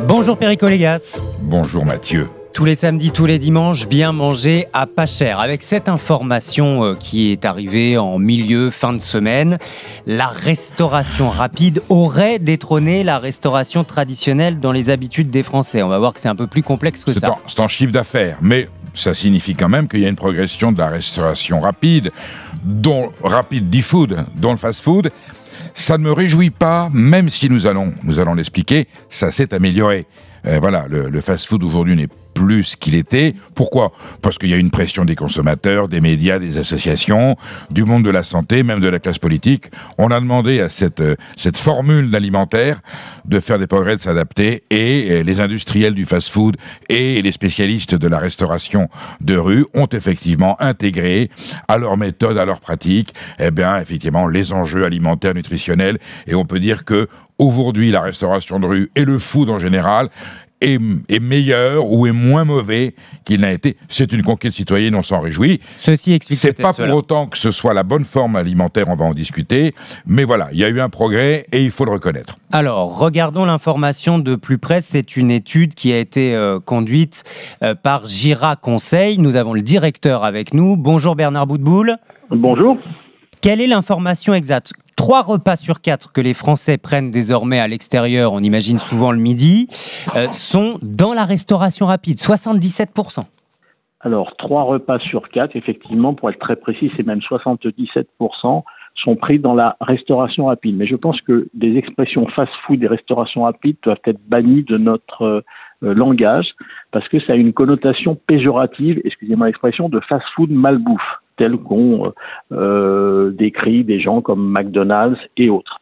Bonjour Perico Légas. Bonjour Mathieu. Tous les samedis, tous les dimanches, bien manger à pas cher. Avec cette information qui est arrivée en fin de semaine, la restauration rapide aurait détrôné la restauration traditionnelle dans les habitudes des Français. On va voir que c'est un peu plus complexe que ça. C'est en chiffre d'affaires, mais ça signifie quand même qu'il y a une progression de la restauration rapide, dont rapide d'e-food, dont le fast-food. Ça ne me réjouit pas, même si nous allons l'expliquer, ça s'est amélioré. Voilà, le fast-food aujourd'hui n'est plus ce qu'il était. Pourquoi ? Parce qu'il y a une pression des consommateurs, des médias, des associations, du monde de la santé, même de la classe politique. On a demandé à cette formule d'alimentaire de faire des progrès, de s'adapter, et les industriels du fast-food et les spécialistes de la restauration de rue ont effectivement intégré à leur méthode, à leur pratique, effectivement, les enjeux alimentaires, nutritionnels, et on peut dire que aujourd'hui, la restauration de rue et le food en général est meilleur ou est moins mauvais qu'il n'a été. C'est une conquête citoyenne, on s'en réjouit. Ceci explique C'est pas cela. pour autant que ce soit la bonne forme alimentaire, on va en discuter, mais voilà, il y a eu un progrès et il faut le reconnaître. Alors, regardons l'information de plus près. C'est une étude qui a été conduite par Gira Conseil. Nous avons le directeur avec nous. Bonjour Bernard Boutboul. Bonjour. Quelle est l'information exacte ? 3 repas sur 4 que les Français prennent désormais à l'extérieur, on imagine souvent le midi, sont dans la restauration rapide, 77%. Alors, 3 repas sur 4, effectivement, pour être très précis, c'est même 77%, sont pris dans la restauration rapide. Mais je pense que des expressions fast-food et restauration rapide doivent être bannies de notre langage, parce que ça a une connotation péjorative, excusez-moi l'expression, de fast-food malbouffe, tel qu'on décrit des gens comme McDonald's et autres.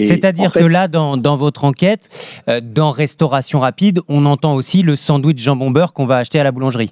C'est-à-dire que là, dans votre enquête, dans restauration rapide, on entend aussi le sandwich jambon-beurre qu'on va acheter à la boulangerie.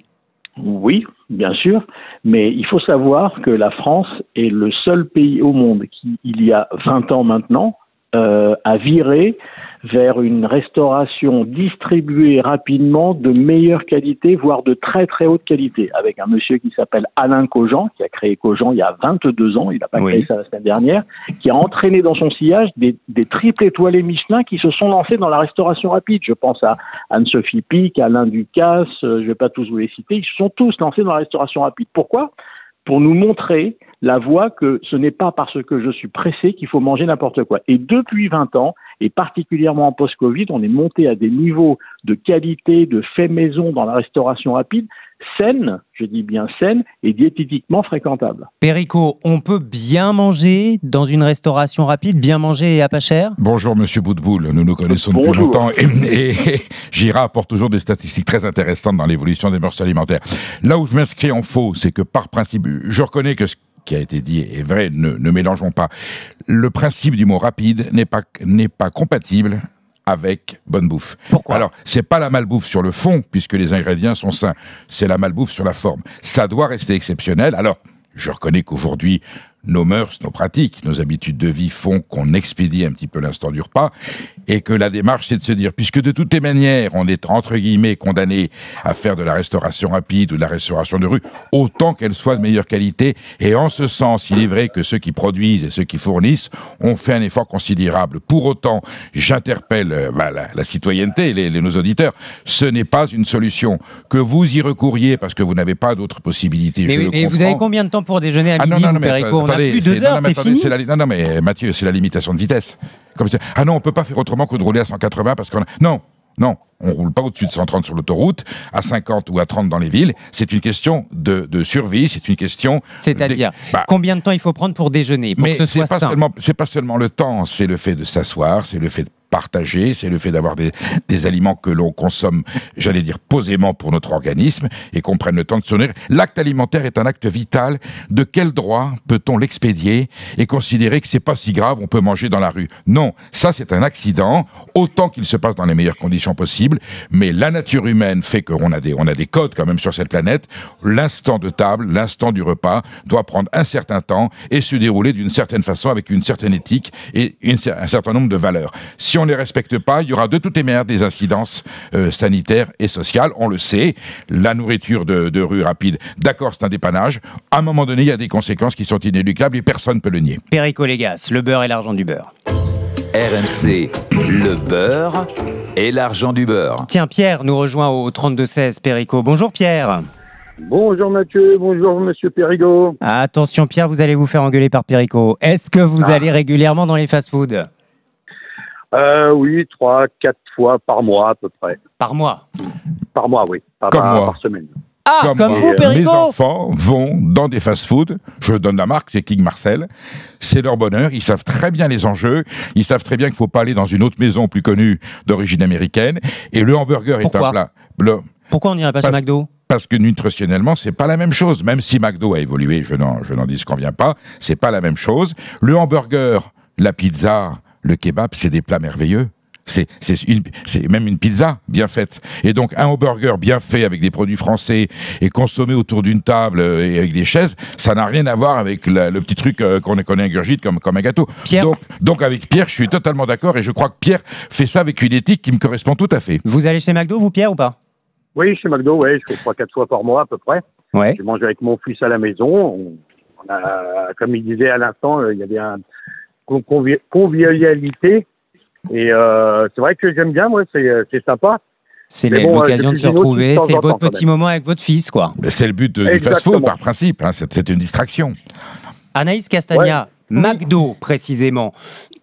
Oui, bien sûr, mais il faut savoir que la France est le seul pays au monde qui, il y a 20 ans maintenant, a viré vers une restauration distribuée rapidement de meilleure qualité, voire de très très haute qualité, avec un monsieur qui s'appelle Alain Cogent, qui a créé Cogent il y a 22 ans, il n'a pas créé ça la semaine dernière, qui a entraîné dans son sillage des triples étoilés Michelin qui se sont lancés dans la restauration rapide. Je pense à Anne-Sophie Pic, Alain Ducasse, je ne vais pas tous vous les citer, ils se sont tous lancés dans la restauration rapide. Pourquoi ? Pour nous montrer la voie que ce n'est pas parce que je suis pressé qu'il faut manger n'importe quoi. Et depuis 20 ans, et particulièrement en post-Covid, on est monté à des niveaux de qualité, de fait maison dans la restauration rapide, saine, je dis bien saine, et diététiquement fréquentable. Perico, on peut bien manger dans une restauration rapide, bien manger et à pas cher ? Bonjour Monsieur Boutboul, nous nous connaissons depuis longtemps et Gira apporte toujours des statistiques très intéressantes dans l'évolution des mœurs alimentaires. Là où je m'inscris en faux, c'est que par principe, je reconnais que ce qui a été dit est vrai, ne mélangeons pas. Le principe du mot rapide n'est pas compatible avec bonne bouffe. Pourquoi ? Alors, c'est pas la malbouffe sur le fond, puisque les ingrédients sont sains. C'est la malbouffe sur la forme. Ça doit rester exceptionnel. Alors, je reconnais qu'aujourd'hui, nos mœurs, nos pratiques, nos habitudes de vie font qu'on expédie un petit peu l'instant du repas et que la démarche, c'est de se dire, puisque de toutes les manières, on est entre guillemets condamné à faire de la restauration rapide ou de la restauration de rue, autant qu'elle soit de meilleure qualité. Et en ce sens, il est vrai que ceux qui produisent et ceux qui fournissent ont fait un effort considérable. Pour autant, j'interpelle la citoyenneté, nos auditeurs, ce n'est pas une solution. Que vous y recouriez parce que vous n'avez pas d'autres possibilités. Mais vous avez combien de temps pour déjeuner à midi, Perico ? On a plus 2 heures, c'est fini. Non, mais Mathieu, c'est la limitation de vitesse. Ah non, on ne peut pas faire autrement que de rouler à 180 parce qu'on a... Non, on ne roule pas au-dessus de 130 sur l'autoroute, à 50 ou à 30 dans les villes. C'est une question de survie, c'est une question... C'est-à-dire, combien de temps il faut prendre pour déjeuner, pour que ce soit sain ? C'est pas seulement le temps, c'est le fait de s'asseoir, c'est le fait de partager, c'est le fait d'avoir des aliments que l'on consomme, j'allais dire, posément pour notre organisme et qu'on prenne le temps de se nourrir. L'acte alimentaire est un acte vital. De quel droit peut-on l'expédier et considérer que c'est pas si grave, on peut manger dans la rue ? Non, ça c'est un accident, autant qu'il se passe dans les meilleures conditions possibles, mais la nature humaine fait qu'on a des codes quand même sur cette planète. L'instant de table, l'instant du repas doit prendre un certain temps et se dérouler d'une certaine façon avec une certaine éthique et un certain nombre de valeurs. Si on ne les respecte pas, il y aura de toutes les manières des incidences sanitaires et sociales. On le sait, la nourriture de rue rapide, d'accord, c'est un dépannage. À un moment donné, il y a des conséquences qui sont inéluctables et personne ne peut le nier. Perico Légas, le beurre et l'argent du beurre. RMC, le beurre et l'argent du beurre. Tiens, Pierre nous rejoint au 32-16 Perico. Bonjour Pierre. Bonjour Mathieu, bonjour Monsieur Périgot. Attention Pierre, vous allez vous faire engueuler par Perico. Est-ce que vous allez régulièrement dans les fast-foods ? Oui, 3-4 fois par mois à peu près. Par mois ? Par mois, oui. Comme moi. Par semaine. Ah, comme vous Mes Perico ? enfants vont dans des fast-foods, je donne la marque, c'est King Marcel, c'est leur bonheur, ils savent très bien les enjeux, ils savent très bien qu'il ne faut pas aller dans une autre maison plus connue d'origine américaine, et le hamburger est un plat. Pourquoi on n'irait pas chez McDo ? Parce que nutritionnellement, c'est pas la même chose. Même si McDo a évolué, je n'en disconviens pas, c'est pas la même chose. Le hamburger, la pizza, le kebab, c'est des plats merveilleux. C'est même une pizza bien faite. Et donc, un hamburger bien fait avec des produits français et consommé autour d'une table et avec des chaises, ça n'a rien à voir avec le petit truc qu'on ingurgite comme un gâteau. Donc, avec Pierre, je suis totalement d'accord et je crois que Pierre fait ça avec une éthique qui me correspond tout à fait. Vous allez chez McDo, vous Pierre, ou pas ? Oui, chez McDo, ouais, je fais 3-4 fois par mois à peu près. Ouais. Je mange avec mon fils à la maison. On a, comme il disait à l'instant, il y avait une convivialité. Et c'est vrai que j'aime bien, moi, c'est sympa. C'est l'occasion de se retrouver, c'est votre petit moment avec votre fils, quoi. Mais c'est le but du fast-food, par principe, hein, c'est une distraction. Anaïs Castagna, McDo, précisément,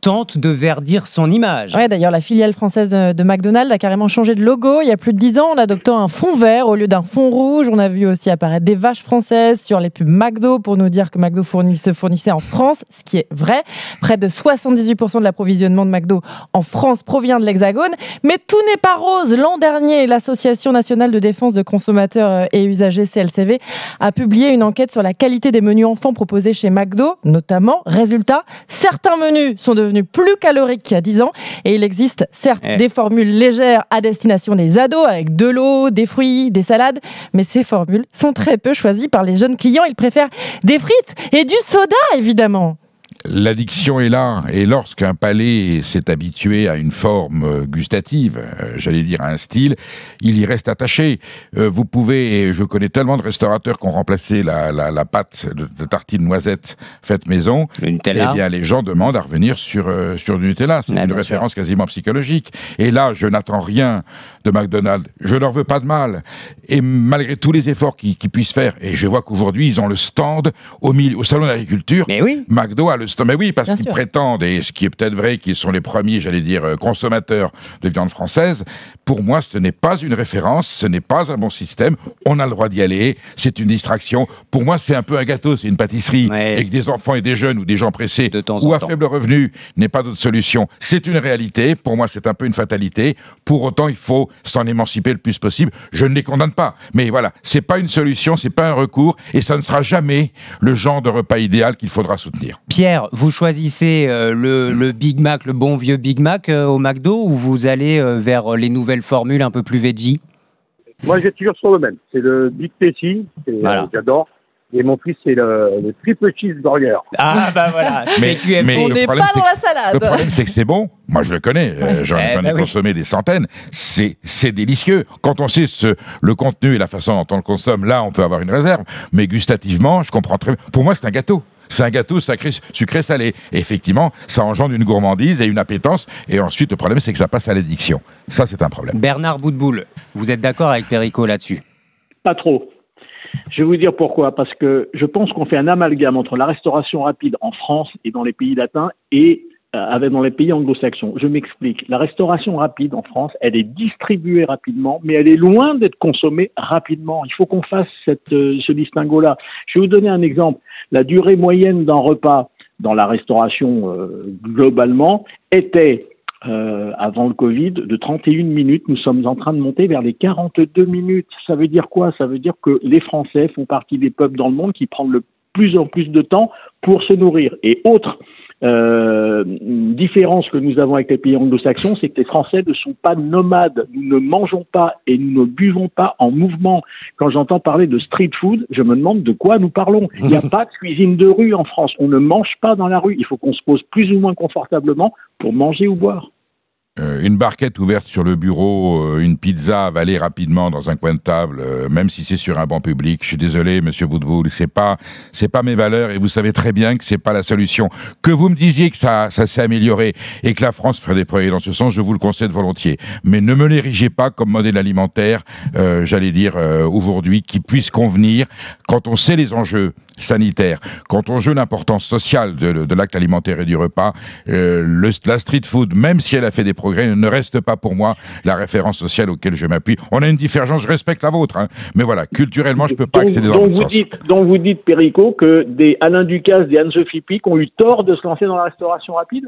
tente de verdir son image. Ouais, d'ailleurs, la filiale française de McDonald's a carrément changé de logo il y a plus de 10 ans en adoptant un fond vert au lieu d'un fond rouge. On a vu aussi apparaître des vaches françaises sur les pubs McDo pour nous dire que McDo se fournissait en France, ce qui est vrai. Près de 78% de l'approvisionnement de McDo en France provient de l'Hexagone. Mais tout n'est pas rose. L'an dernier, l'Association nationale de défense de consommateurs et usagers, CLCV, a publié une enquête sur la qualité des menus enfants proposés chez McDo, notamment. Résultat, certains menus sont devenus plus caloriques qu'il y a 10 ans et il existe certes des formules légères à destination des ados avec de l'eau, des fruits, des salades, mais ces formules sont très peu choisies par les jeunes clients. Ils préfèrent des frites et du soda, évidemment. L'addiction est là, et lorsqu'un palais s'est habitué à une forme gustative, j'allais dire à un style, il y reste attaché. Vous pouvez, je connais tellement de restaurateurs qui ont remplacé la pâte de tartine noisette faite maison, le Nutella. Eh bien les gens demandent à revenir sur du Nutella, c'est une référence quasiment psychologique. Et là, je n'attends rien de McDonald's, je leur veux pas de mal, et malgré tous les efforts qu'ils puissent faire, et je vois qu'aujourd'hui ils ont le stand au salon d'agriculture, mais oui. McDo a le stand, mais oui, parce qu'ils prétendent, et ce qui est peut-être vrai, qu'ils sont les premiers, j'allais dire, consommateurs de viande française. Pour moi, ce n'est pas une référence, ce n'est pas un bon système, on a le droit d'y aller, c'est une distraction. Pour moi, c'est un peu un gâteau, c'est une pâtisserie, et que des enfants et des jeunes ou des gens pressés ou à faible revenu n'aient pas d'autre solution. C'est une réalité, pour moi, c'est un peu une fatalité. Pour autant, il faut s'en émanciper le plus possible. Je ne les condamne pas, mais voilà, c'est pas une solution, c'est pas un recours, et ça ne sera jamais le genre de repas idéal qu'il faudra soutenir. Pierre, vous choisissez le Big Mac, le bon vieux Big Mac au McDo, ou vous allez vers les nouvelles formules un peu plus veggie ? Moi, j'ai toujours sur le même. C'est le Big Tasty, j'adore. Et mon fils, c'est le triple cheeseburger. Ah, bah voilà. mais on n'est pas dans la salade. Le problème, c'est que c'est bon. Moi, je le connais. J'en ai consommé des centaines. C'est délicieux. Quand on sait le contenu et la façon dont on le consomme, là, on peut avoir une réserve. Mais gustativement, je comprends très bien. Pour moi, c'est un gâteau. C'est un gâteau sucré-salé. Et effectivement, ça engendre une gourmandise et une appétence. Et ensuite, le problème, c'est que ça passe à l'addiction. Ça, c'est un problème. Bernard Boutboul, vous êtes d'accord avec Perico là-dessus ? Pas trop. Je vais vous dire pourquoi. Parce que je pense qu'on fait un amalgame entre la restauration rapide en France et dans les pays latins et dans les pays anglo-saxons. Je m'explique. La restauration rapide en France, elle est distribuée rapidement, mais elle est loin d'être consommée rapidement. Il faut qu'on fasse ce distinguo-là. Je vais vous donner un exemple. La durée moyenne d'un repas dans la restauration globalement était avant le Covid, de 31 minutes. Nous sommes en train de monter vers les 42 minutes. Ça veut dire quoi ? Ça veut dire que les Français font partie des peuples dans le monde qui prennent de plus en plus de temps pour se nourrir. Et autre différence que nous avons avec les pays anglo-saxons, c'est que les Français ne sont pas nomades. Nous ne mangeons pas et nous ne buvons pas en mouvement. Quand j'entends parler de street food, je me demande de quoi nous parlons. Il n'y a pas de cuisine de rue en France. On ne mange pas dans la rue. Il faut qu'on se pose plus ou moins confortablement pour manger ou boire. Une barquette ouverte sur le bureau, une pizza avalée rapidement dans un coin de table, même si c'est sur un banc public. Je suis désolé, Monsieur Boutboul, c'est pas mes valeurs et vous savez très bien que c'est pas la solution. Que vous me disiez que ça s'est amélioré et que la France ferait des progrès dans ce sens, je vous le concède volontiers. Mais ne me l'érigez pas comme modèle alimentaire, j'allais dire aujourd'hui, qui puisse convenir quand on sait les enjeux sanitaires, quand on joue l'importance sociale de l'acte alimentaire et du repas, la street food, même si elle a fait des progrès, ne reste pas pour moi la référence sociale auquel je m'appuie. On a une différence, je respecte la vôtre, hein, mais voilà, culturellement, je ne peux pas accéder dans votre sens. Donc vous dites, Perico, que des Alain Ducasse, des Anne-Sophie Pic ont eu tort de se lancer dans la restauration rapide ?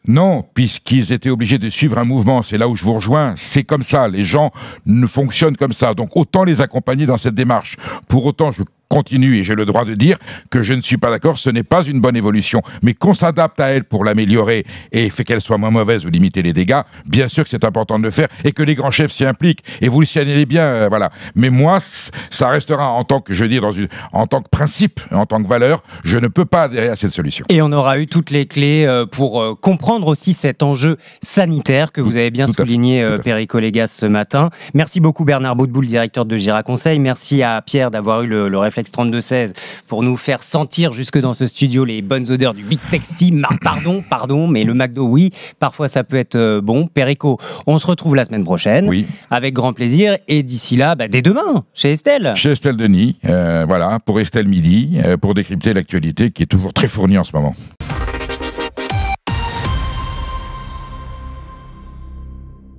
Non, puisqu'ils étaient obligés de suivre un mouvement, c'est là où je vous rejoins, c'est comme ça, les gens ne fonctionnent comme ça, donc autant les accompagner dans cette démarche. Pour autant, je continue et j'ai le droit de dire que je ne suis pas d'accord, ce n'est pas une bonne évolution, mais qu'on s'adapte à elle pour l'améliorer et fait qu'elle soit moins mauvaise ou limiter les dégâts, bien sûr que c'est important de le faire et que les grands chefs s'y impliquent et vous le signalez bien, voilà. Mais moi, ça restera en tant que, je veux dire, en tant que principe, en tant que valeur, je ne peux pas adhérer à cette solution. Et on aura eu toutes les clés pour comprendre aussi cet enjeu sanitaire que vous avez bien souligné, Perico Légas, ce matin. Merci beaucoup Bernard Boutboul, directeur de Gira Conseil. Merci à Pierre d'avoir eu le réflexe 32-16 pour nous faire sentir jusque dans ce studio les bonnes odeurs du Big Texty. Pardon, mais le McDo, oui, parfois ça peut être bon. Perico, on se retrouve la semaine prochaine, oui, avec grand plaisir. Et d'ici là, dès demain, chez Estelle. Chez Estelle Denis, voilà, pour Estelle Midi, pour décrypter l'actualité qui est toujours très fournie en ce moment.